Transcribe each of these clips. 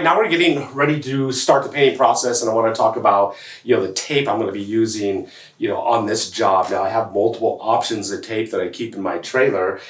right, now we're getting ready to start the painting process, and I want to talk about, the tape I'm going to be using, on this job. Now I have multiple options of tape that I keep in my trailer.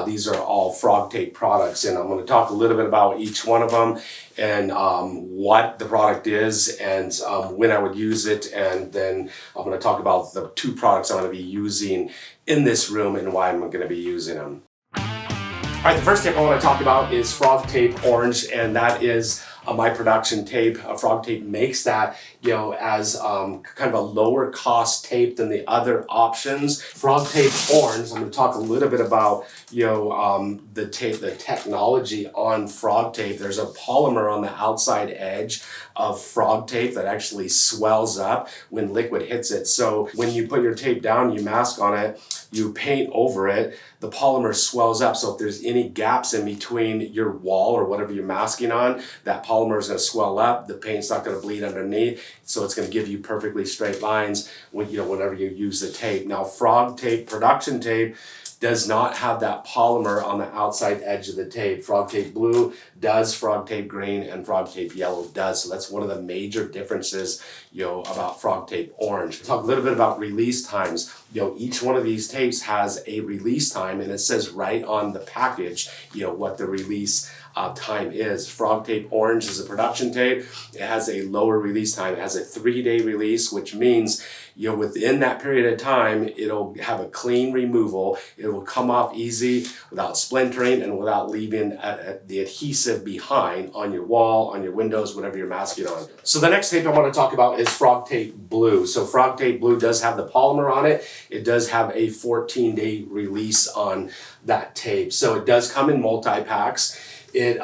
These are all FrogTape products, and I'm going to talk a little bit about each one of them and what the product is and when I would use it, and then I'm going to talk about the two products I'm going to be using in this room and why I'm going to be using them. All right, the first tape I want to talk about is FrogTape Orange, and that is my production tape. FrogTape makes that, as kind of a lower cost tape than the other options. FrogTape Orange, I'm going to talk a little bit about, the tape, the technology on FrogTape. There's a polymer on the outside edge of FrogTape that actually swells up when liquid hits it. So when you put your tape down, you mask on it, you paint over it, the polymer swells up. So if there's any gaps in between your wall or whatever you're masking on, that polymer is going to swell up. The paint's not going to bleed underneath, so it's going to give you perfectly straight lines when, whenever you use the tape. Now, FrogTape production tape does not have that polymer on the outside edge of the tape. FrogTape Blue does, FrogTape Green, and FrogTape Yellow does. So that's one of the major differences, about FrogTape Orange. Talk a little bit about release times. Each one of these tapes has a release time, and it says right on the package, what the release time is. FrogTape Orange is a production tape. It has a lower release time. It has a 3-day release, which means within that period of time, it'll have a clean removal. It will come off easy without splintering and without leaving the adhesive behind on your wall, on your windows, whatever you're masking on. So the next tape I want to talk about is FrogTape Blue. So FrogTape Blue does have the polymer on it. It does have a 14-day release on that tape. So it does come in multi-packs. It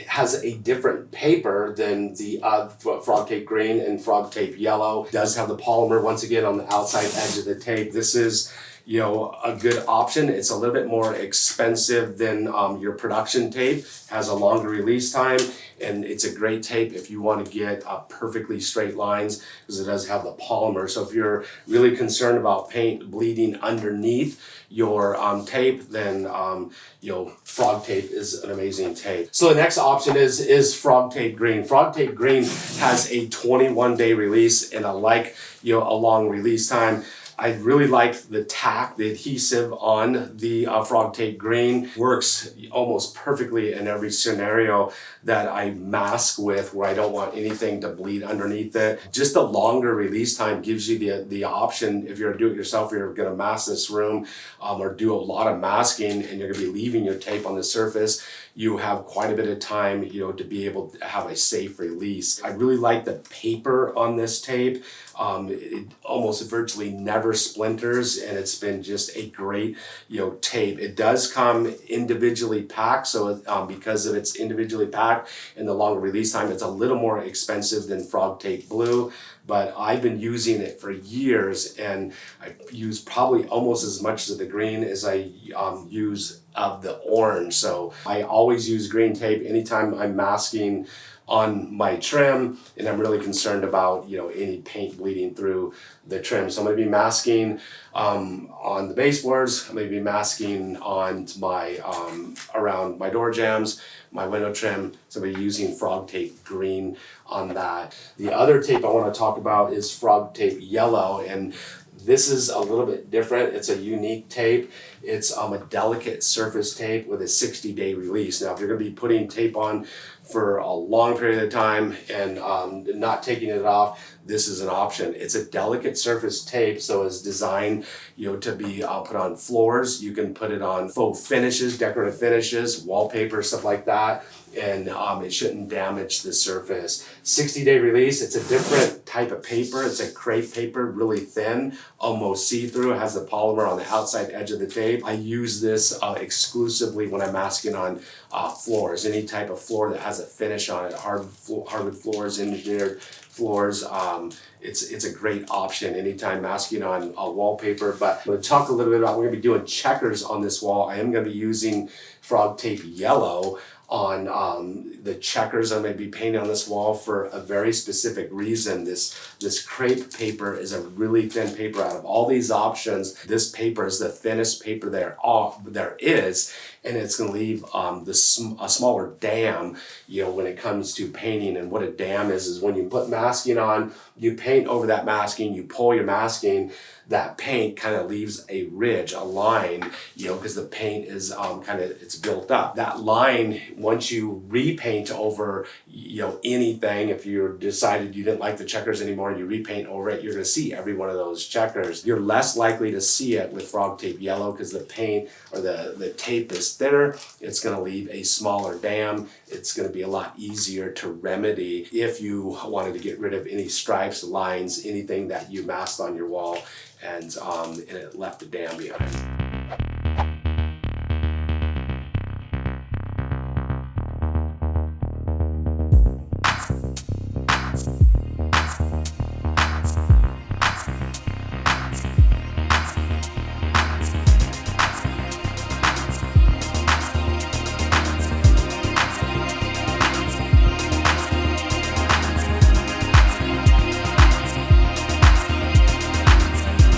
has a different paper than the FrogTape Green and FrogTape Yellow. It does have the polymer once again on the outside edge of the tape. This is, a good option. It's a little bit more expensive than your production tape. Has a longer release time, and it's a great tape if you want to get perfectly straight lines, because it does have the polymer. So if you're really concerned about paint bleeding underneath your tape, then FrogTape is an amazing tape. So the next option is FrogTape Green. FrogTape Green has a 21-day release, and I like a long release time. I really like the tack, the adhesive on the FrogTape Green. Works almost perfectly in every scenario that I mask with, where I don't want anything to bleed underneath it. Just a longer release time gives you the option, if you're a do-it-yourself, you're going to mask this room or do a lot of masking, and you're going to be leaving your tape on the surface, you have quite a bit of time, to be able to have a safe release. I really like the paper on this tape. It almost virtually never splinters, and it's been just a great, tape. It does come individually packed, so because of its individually packed and the longer release time, it's a little more expensive than FrogTape Blue. But I've been using it for years, and I use probably almost as much of the green as I use of the orange. So I always use green tape anytime I'm masking on my trim, and I'm really concerned about any paint bleeding through the trim. So I'm going to be masking on the baseboards. I'm going to be masking on my around my door jambs, my window trim. So I'm going to be using FrogTape Green on that. The other tape I want to talk about is FrogTape Yellow, and this is a little bit different. It's a unique tape. It's a delicate surface tape with a 60-day release. Now, if you're going to be putting tape on for a long period of time and not taking it off, this is an option. It's a delicate surface tape, so it's designed, to be put on floors. You can put it on faux finishes, decorative finishes, wallpaper, stuff like that, and it shouldn't damage the surface. 60-day release. It's a different type of paper. It's a crepe paper, really thin, almost see-through. It has the polymer on the outside edge of the tape. I use this exclusively when I'm masking on floors. Any type of floor that has a finish on it, hardwood floors, engineered floors. It's a great option anytime masking on wallpaper. But I'm going to talk a little bit about, we're going to be doing checkers on this wall. I am going to be using FrogTape Yellow on the checkers I'm going to be painting on this wall for a very specific reason. This crepe paper is a really thin paper. Out of all these options, this paper is the thinnest paper there is, and it's going to leave a smaller dam, when it comes to painting. And what a dam is when you put masking on, you paint over that masking, you pull your masking, that paint kind of leaves a ridge, a line, because the paint is it's built up. That line, once you repaint over, anything, if you decided you didn't like the checkers anymore and you repaint over it, you're going to see every one of those checkers. You're less likely to see it with FrogTape Yellow because the paint or the tape is thinner. It's going to leave a smaller dam. It's going to be a lot easier to remedy if you wanted to get rid of any stripes, lines, anything that you masked on your wall and it left a dam behind.